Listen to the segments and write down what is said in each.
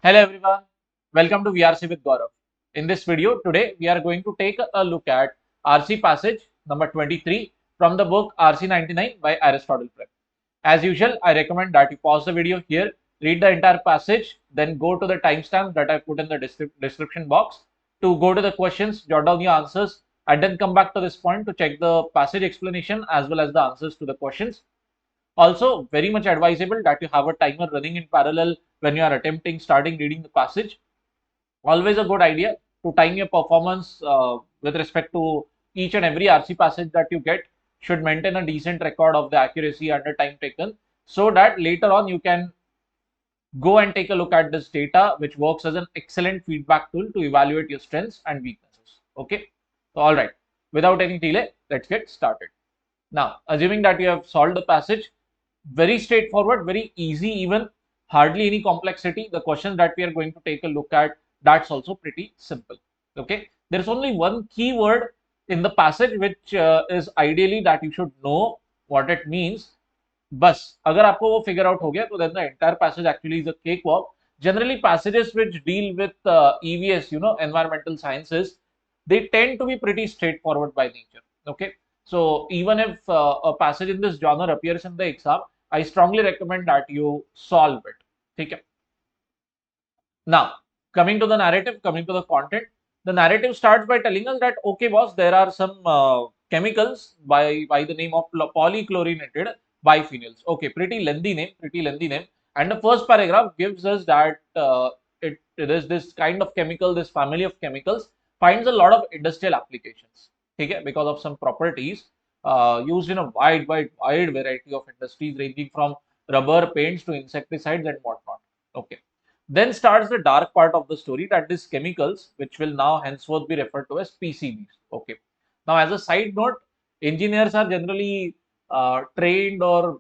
Hello everyone, welcome to VRC with Gaurav. In this video today we are going to take a look at RC passage number 23 from the book RC 99 by Aristotle Prep. As usual, I recommend that you pause the video here, read the entire passage, then go to the timestamp that I put in the description box to go to the questions, jot down your answers, and then come back to this point to check the passage explanation as well as the answers to the questions. Also, very much advisable that you have a timer running in parallel when you are attempting starting reading the passage. Always a good idea to time your performance with respect to each and every RC passage that you get. Should maintain a decent record of the accuracy and the time taken, so that later on you can go and take a look at this data, which works as an excellent feedback tool to evaluate your strengths and weaknesses. Okay, so all right, without any delay, let's get started. Now, assuming that you have solved the passage, very straightforward, very easy, even hardly any complexity. The questions that we are going to take a look at, that's also pretty simple. Okay, there is only one key word in the passage which is ideally that you should know what it means. बस अगर आपको वो figure out हो गया तो then the entire passage actually is a cakewalk. Generally, passages which deal with EVS, environmental sciences, they tend to be pretty straightforward by nature. Okay, so even if a passage in this genre appears in the exam, I strongly recommend that you solve it. Okay. Now, coming to the narrative, coming to the content, the narrative starts by telling us that, okay, boss, there are some chemicals by the name of polychlorinated biphenyls. Okay, pretty lengthy name. And the first paragraph gives us that it is this kind of chemical, this family of chemicals finds a lot of industrial applications. Okay, because of some properties used in a wide variety of industries, ranging from rubber, paints to insecticides and whatnot. Okay. Then starts the dark part of the story, that these chemicals, which will now henceforth be referred to as PCBs. Okay. Now, as a side note, engineers are generally trained or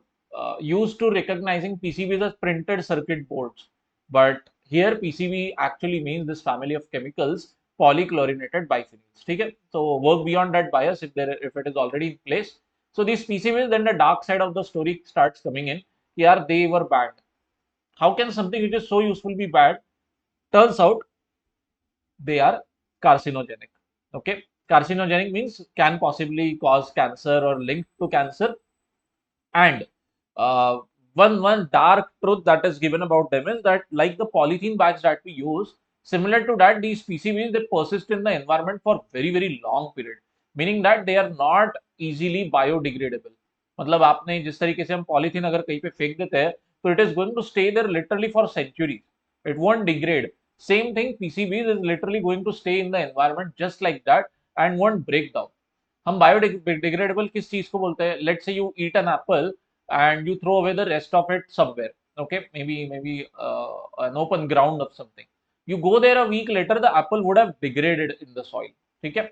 used to recognizing PCBs as printed circuit boards. But here, PCB actually means this family of chemicals, polychlorinated biphenyls. Okay? So work beyond that bias if it is already in place. So these PCBs, then the dark side of the story starts coming in. Here they were banned. How can something which is so useful be bad? Turns out they are carcinogenic. Okay, carcinogenic means can possibly cause cancer or linked to cancer. And one dark truth that is given about them is that, like the polythene bags that we use, similar to that, these PCBs, they persist in the environment for very long period, meaning that they are not easily biodegradable. मतलब आपने जिस तरीके से हम polythene अगर कहीं पे फेंक देते हैं तो it is going to stay there literally for centuries. It won't degrade. Same thing, PCBs is literally going to stay in the environment just like that and won't break down. हम biodegradable किस चीज को बोलते हैं? Let's say you eat an apple and you throw away the rest of it somewhere. Okay, maybe an open ground of something. You go there a week later, the apple would have degraded in the soil. Okay,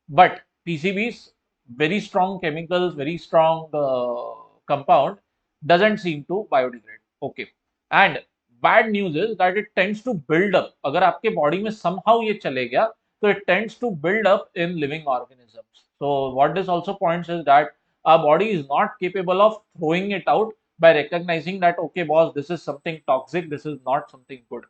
but PCBs, very strong chemicals, very strong compound, doesn't seem to biodegrade. Okay, and bad news is that it tends to build up. अगर आपके body में somehow ये चले गया, so it tends to build up in living organisms. So what this also points is that our body is not capable of throwing it out by recognizing that, okay, boss, this is something toxic, this is not something good.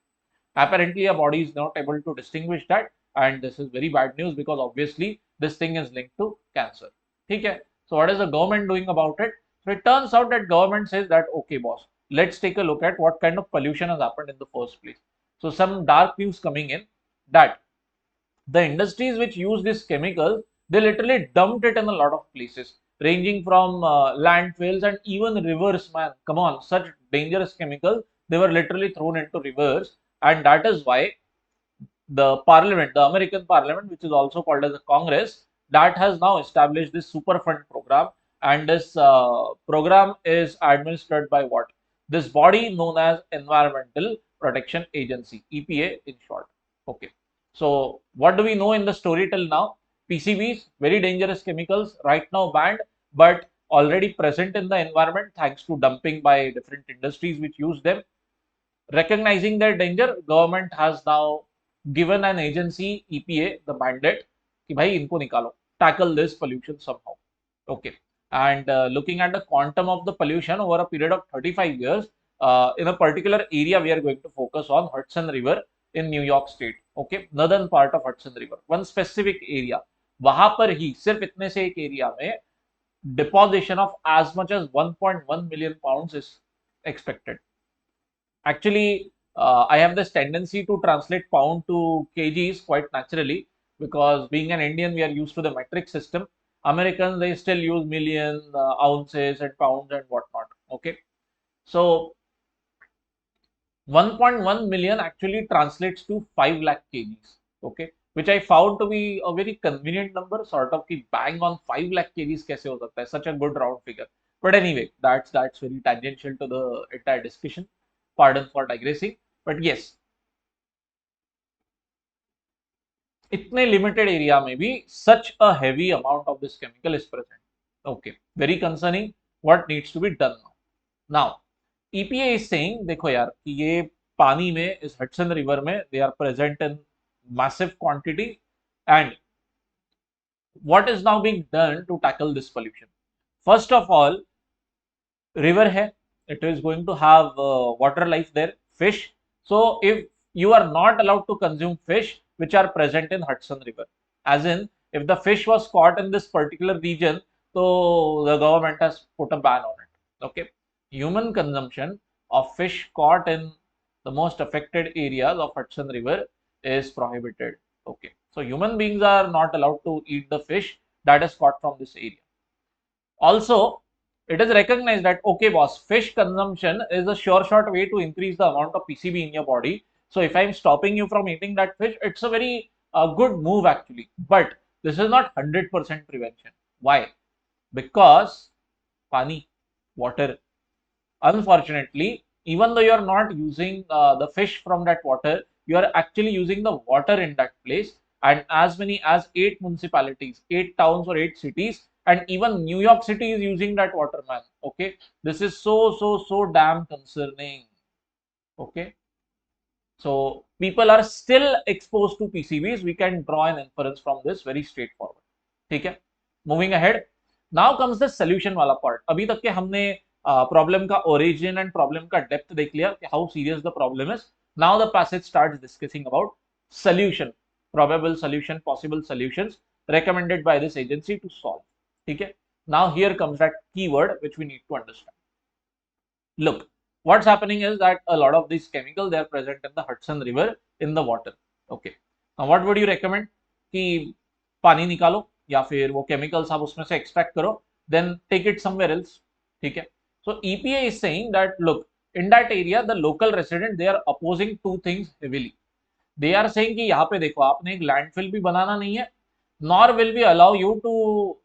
Apparently, our body is not able to distinguish that, and this is very bad news because obviously this thing is linked to cancer. Okay, so what is the government doing about it? So it turns out that government says that, okay, boss, let's take a look at what kind of pollution has happened in the first place. So some dark news coming in that the industries which use this chemical, they literally dumped it in a lot of places, ranging from landfills and even rivers. Man, come on, such dangerous chemicals, they were literally thrown into rivers. And that is why the parliament, the American parliament, which is also called as the Congress, that has now established this Superfund program. And this program is administered by what? This body known as Environmental Protection Agency, EPA in short. Okay. So what do we know in the story till now? PCBs, very dangerous chemicals, right now banned, but already present in the environment thanks to dumping by different industries which use them. Recognizing their danger, government has now given an agency, EPA, the mandate कि भाई इनको निकालो, tackle this pollution somehow. Okay. And looking at the quantum of the pollution over a period of 35 years, in a particular area, we are going to focus on Hudson River in New York State. Okay, northern part of Hudson River, one specific area. वहां पर ही सिर्फ इतने से एक area में deposition of as much as 1.1 million pounds is expected. Actually, I have this tendency to translate pound to kgs quite naturally, because being an Indian, we are used to the metric system. Americans, they still use million, ounces and pounds and whatnot. Okay, so 1.1 million actually translates to 5 lakh kgs. Okay, which I found to be a very convenient number, sort of ki bang on 5 lakh kgs kaise ho sakta hai, such a good round figure. But anyway, that's very tangential to the entire discussion. Pardon for digressing, but yes, इतने limited area में भी such a heavy amount of this chemical is present. Okay, very concerning. What needs to be done now? Now, EPA is saying, देखो यार कि ये पानी में इस हडसन रिवर में they are present in massive quantity, and what is now being done to tackle this pollution? First of all, river hai, it is going to have water life there, fish. So if you are not allowed to consume fish which are present in Hudson River, as in if the fish was caught in this particular region, so the government has put a ban on it. Okay, human consumption of fish caught in the most affected areas of Hudson River is prohibited. Okay, so human beings are not allowed to eat the fish that is caught from this area. Also, it is recognized that, okay, boss, fish consumption is a sure shot way to increase the amount of PCB in your body. So if I'm stopping you from eating that fish, it's a very good move actually. But this is not 100% prevention. Why? Because pani, water. Unfortunately, even though you are not using the fish from that water, you are actually using the water in that place. And as many as 8 municipalities, 8 towns or 8 cities, and even New York City is using that water, man. Okay, this is so damn concerning. Okay, so people are still exposed to PCBs. We can draw an inference from this very straightforward. ठीक है, moving ahead. Now comes the solution वाला part. अभी तक के हमने problem का origin and problem का depth देख लिया कि how serious the problem is. Now the passage starts discussing about solution, probable solution, possible solutions recommended by this agency to solve. ठीक है. Now here comes that keyword which we need to understand. Look, what's happening is that a lot of these chemicals, they are present in the Hudson River in the water. Okay, now what would you recommend? कि पानी निकालो या फिर वो chemicals आप उसमें से extract करो, then take it somewhere else. ठीक है. So EPA is saying that, look, in that area the local resident, they are opposing two things heavily. They are saying कि यहाँ पे देखो आपने एक landfill भी बनाना नहीं है, nor will we allow you to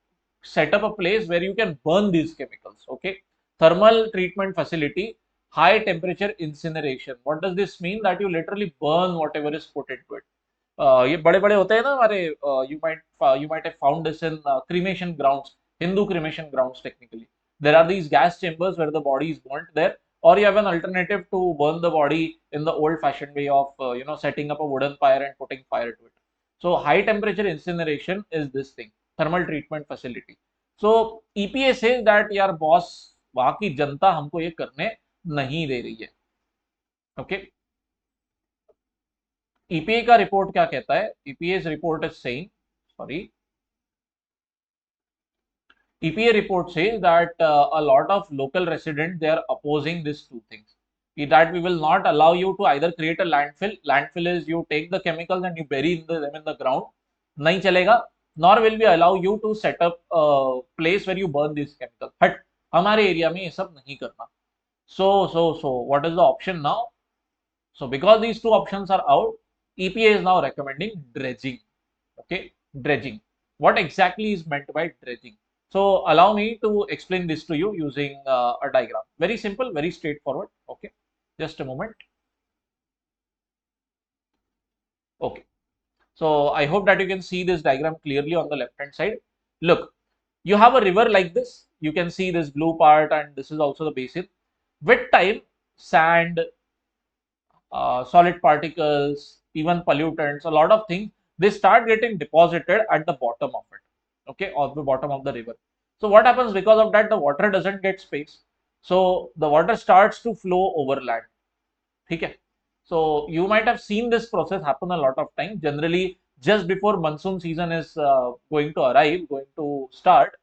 set up a place where you can burn these chemicals. Okay, thermal treatment facility, high temperature incineration. What does this mean? That you literally burn whatever is put into it. ये बड़े बड़े होते हैं ना हमारे, you might have found this in cremation grounds, Hindu cremation grounds. Technically there are these gas chambers where the body is burnt there, or you have an alternative to burn the body in the old fashioned way of setting up a wooden fire and putting fire to it. So high temperature incineration is this thing, thermal treatment facility. So EPA says that यार boss, वहां की जनता हमको ये करने नहीं दे रही है. Okay, EPA का रिपोर्ट क्या कहता है? EPA's report is saying, sorry, EPA report says that a lot of local residents, they are opposing these two things. That we will not allow you to either create a landfill. Landfill is you take the chemicals and you bury them in the ground. नहीं चलेगा. Nor will we allow you to set up a place where you burn these chemicals. But हमारे area में ये सब नहीं करना. So what is the option now? So because these two options are out, EPA is now recommending dredging. Okay, dredging. What exactly is meant by dredging? So allow me to explain this to you using a diagram. Very simple, very straightforward. Okay, just a moment. Okay, so I hope that you can see this diagram clearly on the left hand side. Look, you have a river like this. You can see this blue part, and this is also the basin. With time, sand, solid particles, even pollutants, a lot of things, they start getting deposited at the bottom of it. Okay, or the bottom of the river. So what happens? Because of that, the water doesn't get space. so the water starts to flow over land. ठीक है. So you might have seen this process happen a lot of time. Generally, just before monsoon season is going to arrive, going to start,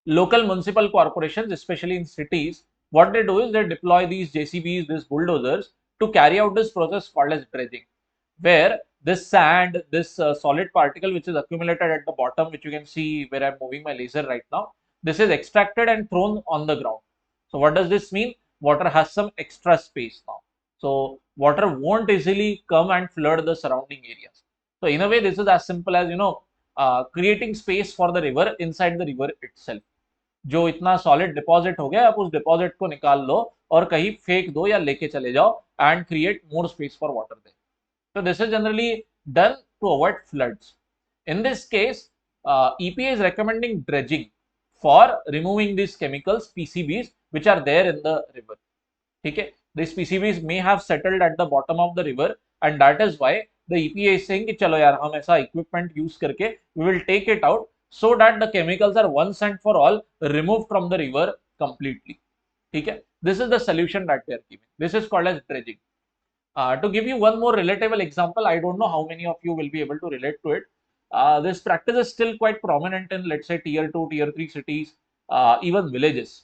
local municipal corporations, especially in cities, what they do is they deploy these JCBs, these bulldozers, to carry out this process called as dredging, where this sand, this solid particle which is accumulated at the bottom, which you can see where I'm moving my laser right now, this is extracted and thrown on the ground. So what does this mean? Water has some extra space now. So water won't easily come and flood the surrounding areas. So in a way, this is as simple as, creating space for the river inside the river itself. जो इतना solid deposit हो गया, आप उस deposit को निकाल लो और कहीं फेंक दो या लेके चले जाओ and create more space for water there. So this is generally done to avoid floods. In this case, EPA is recommending dredging for removing these chemicals, PCBs, which are there in the river. ठीक है, these PCBs may have settled at the bottom of the river, and that is why the EPA is saying कि चलो यार हम ऐसा equipment use करके we will take it out so that the chemicals are once and for all removed from the river completely. ठीक है, this is the solution that they are giving. This is called as dredging. To give you one more relatable example, I don't know how many of you will be able to relate to it. This practice is still quite prominent in, let's say, tier 2, tier 3 cities, even villages.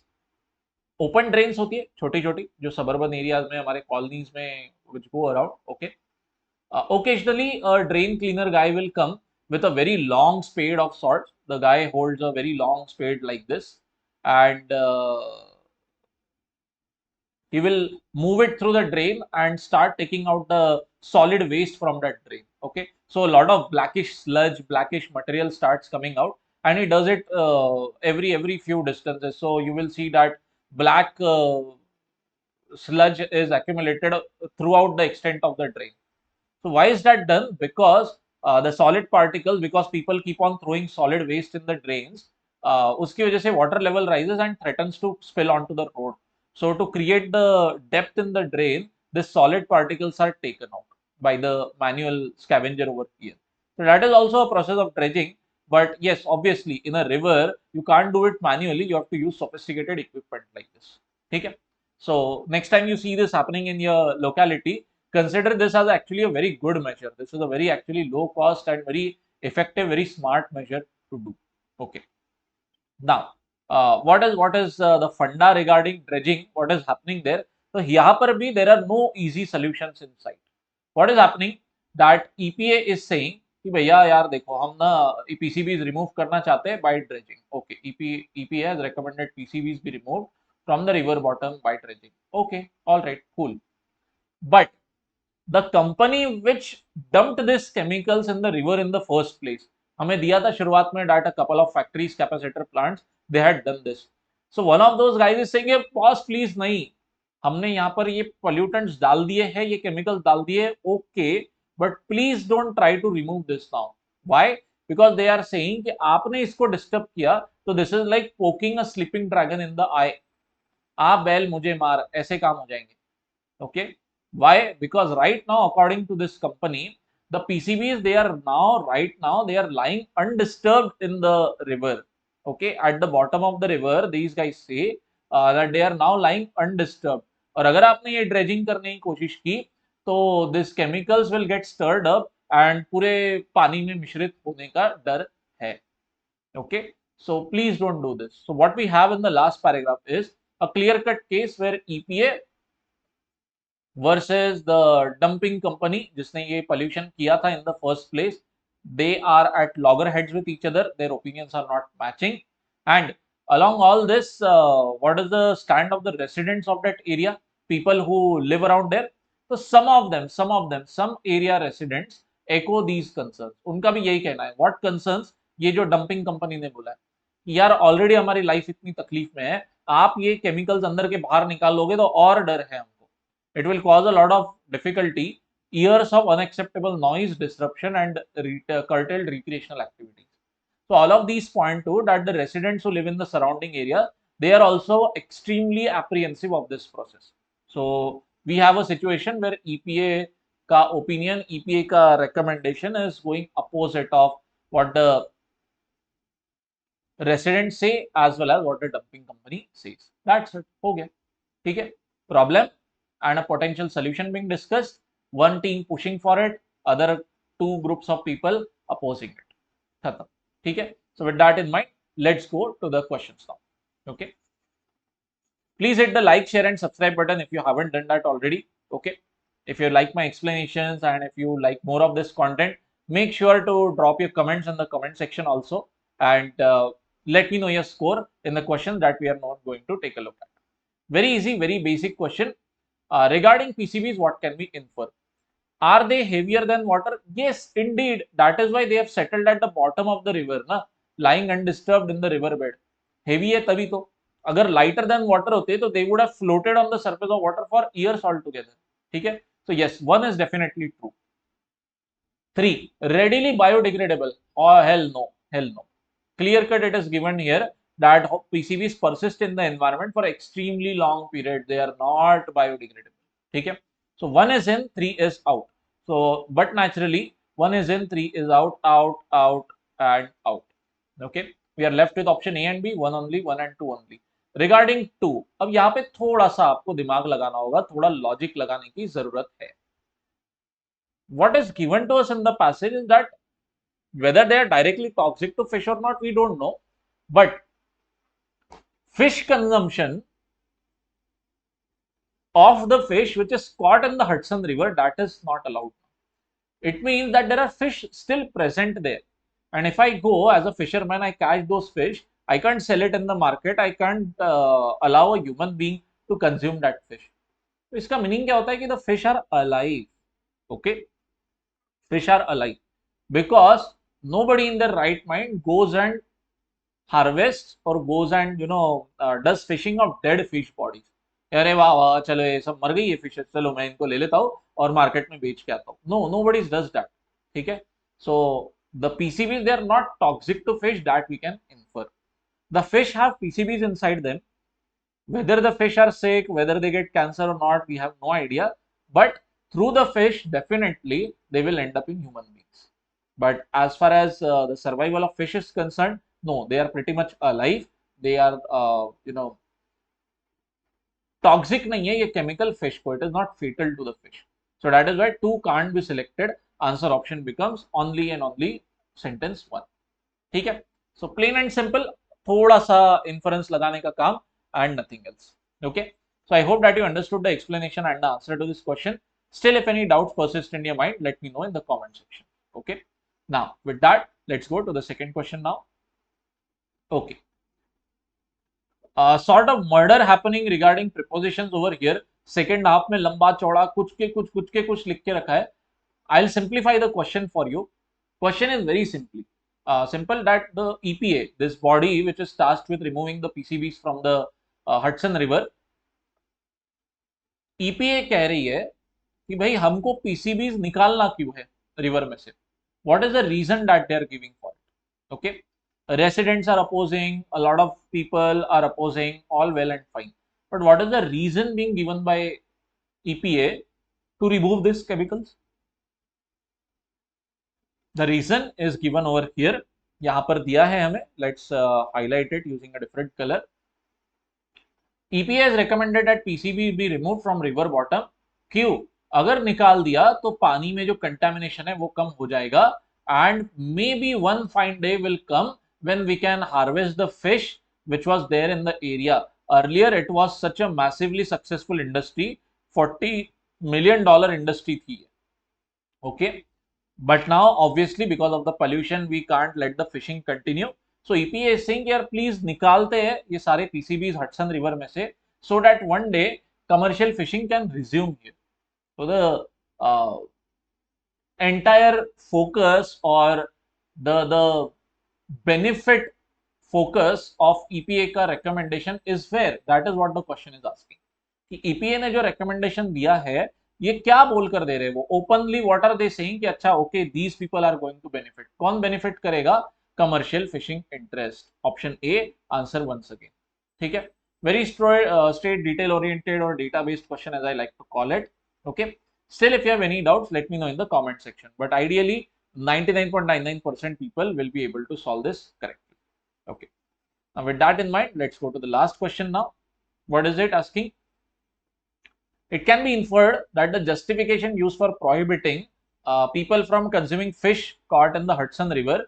Open drains होती है छोटी छोटी जो suburban areas में हमारे colonies में which go around. Okay, occasionally a drain cleaner guy will come with a very long spade of sorts. The guy holds a very long spade like this, and he will move it through the drain and start taking out the solid waste from that drain. Okay, so a lot of blackish sludge, blackish material starts coming out, and he does it every few distances. So you will see that black sludge is accumulated throughout the extent of the drain. So why is that done? Because the solid particles, because people keep on throwing solid waste in the drains, उसकी वजह से water level rises and threatens to spill onto the road. So to create the depth in the drain, the solid particles are taken out by the manual scavenger over here. So that is also a process of dredging. But yes, obviously in a river, you can't do it manually. You have to use sophisticated equipment like this. Okay? So next time you see this happening in your locality, consider this as actually a very good measure. This is a very actually low cost and very effective, very smart measure to do. Okay. Now, what is the funda regarding dredging? What is happening there? So यहाँ पर भी there are no easy solutions in sight. What is happening? That EPA is saying कि भैया यार देखो हम ना PCBs remove करना चाहते हैं by dredging. Okay, EPA has recommended PCBs be removed from the river bottom by dredging. Okay, all right, cool. But the company which dumped these chemicals in the river in the first place, हमें दिया था शुरुआत में that a couple of factories, capacitor plants, they had done this. So one of those guys is saying, pause please, नहीं, हमने यहाँ पर ये pollutants डाल दिए हैं, ये chemicals डाल दिए, okay, but please don't try to remove this now. Why? Because they are saying कि आपने इसको disturb किया, तो this is like poking a sleeping dragon in the eye. आप बैल मुझे मार, ऐसे काम हो जाएंगे. Okay, why? Because right now, according to this company, the PCBs they are now right now they are lying undisturbed in the river. Okay, at the bottom of the river, these guys say that they are now lying undisturbed. और अगर आपने ये dredging करने की कोशिश की, तो this chemicals will get stirred up and पूरे पानी में मिश्रित होने का डर है. Okay, so please don't do this. So what we have in the last paragraph is a clear-cut case where EPA versus the dumping company जिसने ये pollution किया था in the first place, they are at loggerheads with each other. Their opinions are not matching. And along all this, what is the stand of the residents of that area, people who live around there? So some area residents echo these concerns. उनका भी यही कहना है. What concerns? ये जो dumping company ने बोला है कि यार ऑलरेडी हमारी लाइफ इतनी तकलीफ में है, आप ये केमिकल्स अंदर के बाहर निकालोगे तो और डर है. It will cause a lot of difficulty, years of unacceptable noise disruption and curtailed recreational activities. So all of these point to that the residents who live in the surrounding area, they are also extremely apprehensive of this process. So we have a situation where EPA ka opinion, EPA ka recommendation is going opposite of what the residents say as well as what the dumping company says. That's it. हो गया. ठीक है. Problem and a potential solution being discussed. One team pushing for it, other two groups of people opposing it. खत्म. ठीक है. So with that in mind, let's go to the questions now. Okay. Please hit the like, share and subscribe button if you haven't done that already. Okay. If you like my explanations and if you like more of this content, make sure to drop your comments in the comment section also, and let me know your score in the question that we are not going to take a look at. Very easy, very basic question. Regarding PCBs, what can we infer? Are they heavier than water? Yes, indeed. That is why they have settled at the bottom of the river, na? Lying undisturbed in the river bed. Heavy है तभी तो. अगर lighter than water होते तो they would have floated on the surface of water for years altogether. ठीक है? So yes, one is definitely true. 3. Readily biodegradable. Oh hell no, hell no. Clear cut it is given here that PCBs persist in the environment for extremely long period. They are not biodegradable. ठीक है? So 1 is in, 3 is out. So but naturally 1 is in, 3 is out, out, out and out. Okay, we are left with option A and B, 1 only, 1 and 2 only. Regarding 2, अब यहाँ पे थोड़ा सा आपको दिमाग लगाना होगा, थोड़ा लॉजिक लगाने की जरूरत है. What is given to us in the passage is that whether they are directly toxic to fish or not, we don't know, but fish consumption of the fish which is caught in the Hudson River, that is not allowed. It means that there are fish still present there, and if I go as a fisherman, I catch those fish, I can't sell it in the market, I can't allow a human being to consume that fish. तो इसका meaning क्या होता है कि the fish are alive. Okay, fish are alive because nobody in their right mind goes and harvests or goes and does fishing of dead fish bodies. अरे वाह वाह चलो ये सब मर गई है फिशेस, चलो मैं इनको ले लेता हूँ और मार्केट में बेच के आता हूँ. No, nobody does that. ठीक है. So the PCBs, they are not toxic to fish, that we can infer. The fish have PCBs inside them. Whether the fish are sick, whether they get cancer or not, we have no idea. But through the fish, definitely they will end up in human beings. But as far as the survival of fish is concerned, no, they are pretty much alive. They are, toxic nahi hai ye chemical fish ko. It is not fatal to the fish. So that is why 2 can't be selected. Answer option becomes only and only sentence 1. ठीक है. So plain and simple, थोड़ा सा inference लगाने का काम and nothing else. Okay. So I hope that you understood the explanation and the answer to this question. Still, if any doubts persist in your mind, let me know in the comment section. Okay. Now with that, let's go to the second question now. Okay. Sort of murder happening regarding prepositions over here. Second half में लंबा चौड़ा कुछ के कुछ लिख के रखा है. I'll simplify the question for you. Question is very simple that the EPA, this body which is tasked with removing the PCBs from the Hudson River, EPA कह रही है कि भाई हमको PCBs निकालना क्यों है रिवर में से. What is the reason that they are giving for it? Okay. Residents are opposing, a lot of people are opposing, all well and fine. But what is the reason being given by EPA to remove these chemicals? The reason is given over here. यहाँ पर दिया है हमें. Let's highlight it using a different color. EPA has recommended that PCB be removed from river bottom. क्यों? अगर निकाल दिया तो पानी में जो contamination है वो कम हो जाएगा, and maybe one fine day will come when we can harvest the fish which was there in the area. Earlier it was such a massively successful industry, $40 million industry थी. Okay, but now obviously because of the pollution we can't let the fishing continue. So EPA is saying यार please निकालते हैं ये सारे PCBs Hudson River में से, so that one day commercial fishing can resume here. So the entire focus or the benefit focus of EPA का recommendation is where? That is what the question is asking. कि EPA ने जो recommendation दिया है ये क्या बोलकर दे रहे हैं वो? Openly what are they saying कि अच्छा okay these people are going to benefit. कौन benefit करेगा? Commercial fishing interest. Option A, answer once again. ठीक है. Very straight detail oriented or data based question as I like to call it. Okay. Still, if you have any doubts, let me know in the comment section. But ideally, 99.99% people will be able to solve this correctly. Okay. Now with that in mind, let's go to the last question now. What is it asking? It can be inferred that the justification used for prohibiting people from consuming fish caught in the Hudson River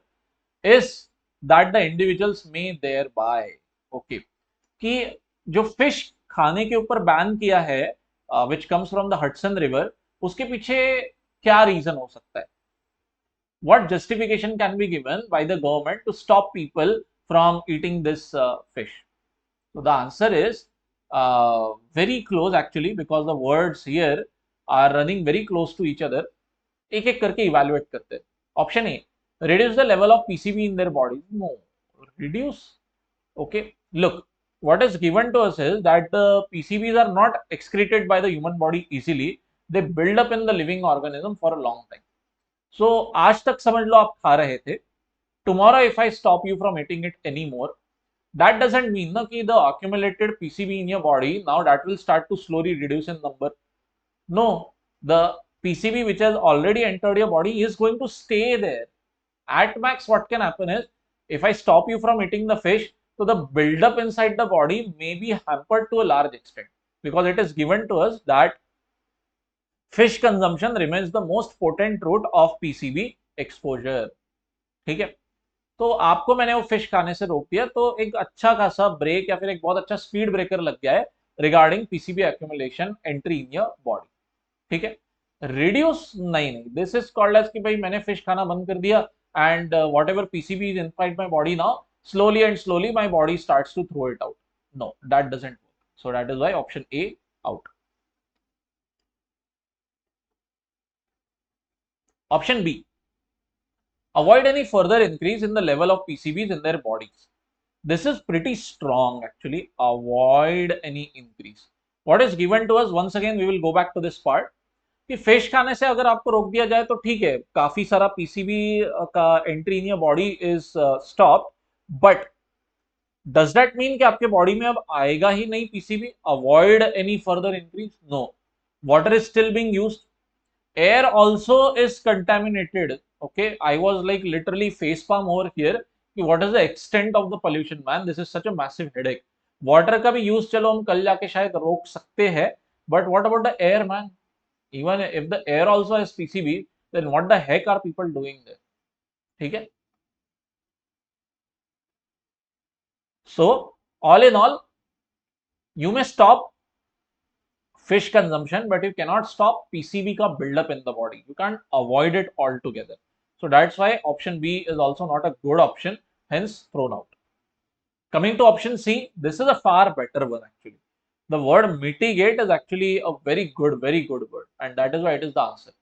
is that the individuals may thereby, okay, कि जो fish खाने के ऊपर ban किया है which comes from the Hudson River, उसके पीछे क्या रीजन हो सकता है? What justification can be given by the government to stop people from eating this fish? So the answer is very close actually, because the words here are running very close to each other. एक एक करके evaluate करते हैं. Option A, reduce the level of PCB in their body. No, reduce. Okay, look, what is given to us is that the PCBs are not excreted by the human body easily. They build up in the living organism for a long time. So आज तक समझ लो आप खा रहे थे. Tomorrow if I stop you from eating it anymore, that doesn't mean that the accumulated PCB in your body, now that will start to slowly reduce in number. No, the PCB which has already entered your body is going to stay there. At max, what can happen is, if I stop you from eating the fish, so the buildup inside the body may be hampered to a large extent, because it is given to us that fish consumption remains the most potent route of PCB exposure. ठीक है, तो आपको मैंने वो fish खाने से रोक दिया, तो एक अच्छा खासा ब्रेक या फिर एक बहुत अच्छा स्पीड ब्रेकर लग गया है regarding PCB accumulation entry in your body. ठीक है, रिड्यूस नहीं, दिस इज कॉल्ड एज कि भाई मैंने फिश खाना बंद कर दिया and what ever PCB is inside my body now, slowly and slowly my body starts to throw it out. No, that doesn't work. So that is why option A out. Option B, avoid any further increase in the level of PCBs in their bodies. This is pretty strong actually. Avoid any increase. What is given to us, once again we will go back to this part, कि fish खाने से अगर आपको रोक दिया जाए तो ठीक है, काफी सारा पीसीबी का entry in your body is stop, but does that mean कि आपके बॉडी में अब आएगा ही नहीं PCB? Avoid any further increase? No, water is still being used, air also is contaminated. Okay, I was like literally face palm over here कि what is the extent of the pollution, man, this is such a massive headache. water का भी use चलो हम कल जाके शायद रोक सकते हैं, but what about the air, man? Even if the air also has PCB, then what the heck are people doing there? ठीक है, so all in all, you may stop fish consumption, but you cannot stop PCB ka buildup in the body. You can't avoid it altogether. So that's why option B is also not a good option, hence thrown out. Coming to option C, this is a far better one actually. The word mitigate is actually a very good word, and that is why it is the answer.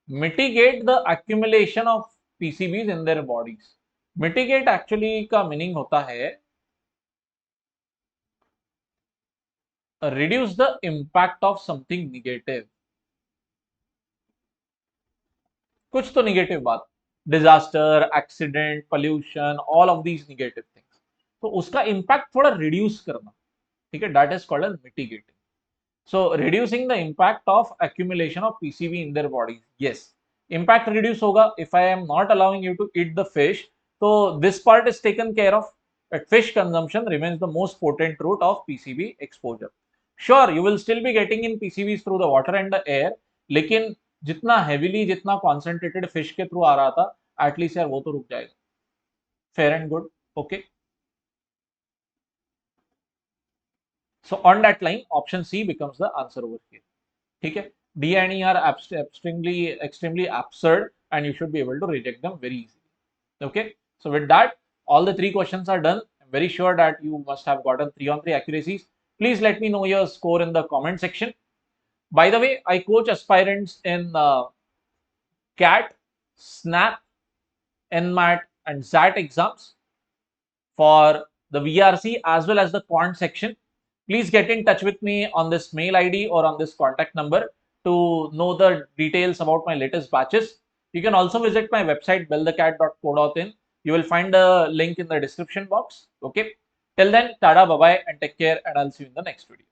Mitigate the accumulation of PCBs in their bodies. Mitigate actually का meaning होता है reduce the impact of something negative. कुछ तो negative बात, disaster, accident, pollution, all of these negative things, तो उसका impact थोड़ा reduce करना. ठीक है, that is called as mitigating. So reducing the impact of accumulation of PCB in their bodies. Yes, impact reduce होगा if I am not allowing you to eat the fish, तो this part is taken care of. Fish consumption remains the most potent route of PCB exposure. Sure, you will still be getting in PCBs through the water and the air, लेकिन जितना heavily, जितना concentrated fish के through आ रहा था, at least यार वो तो रुक जाएगा. Fair and good. Okay, so on that line option C becomes the answer over here. ठीक है, D and E are extremely absurd and you should be able to reject them very easily. Okay, so with that, all the three questions are done. I'm very sure that you must have gotten 3 on 3 accuracies. Please let me know your score in the comment section. By the way, I coach aspirants in CAT, SNAP, NMAT and ZAT exams for the VRC as well as the quant section. Please get in touch with me on this mail ID or on this contact number to know the details about my latest batches. You can also visit my website bellthecat.co.in. You will find the link in the description box. Okay, till then, tada, bye bye and take care, and I'll see you in the next video.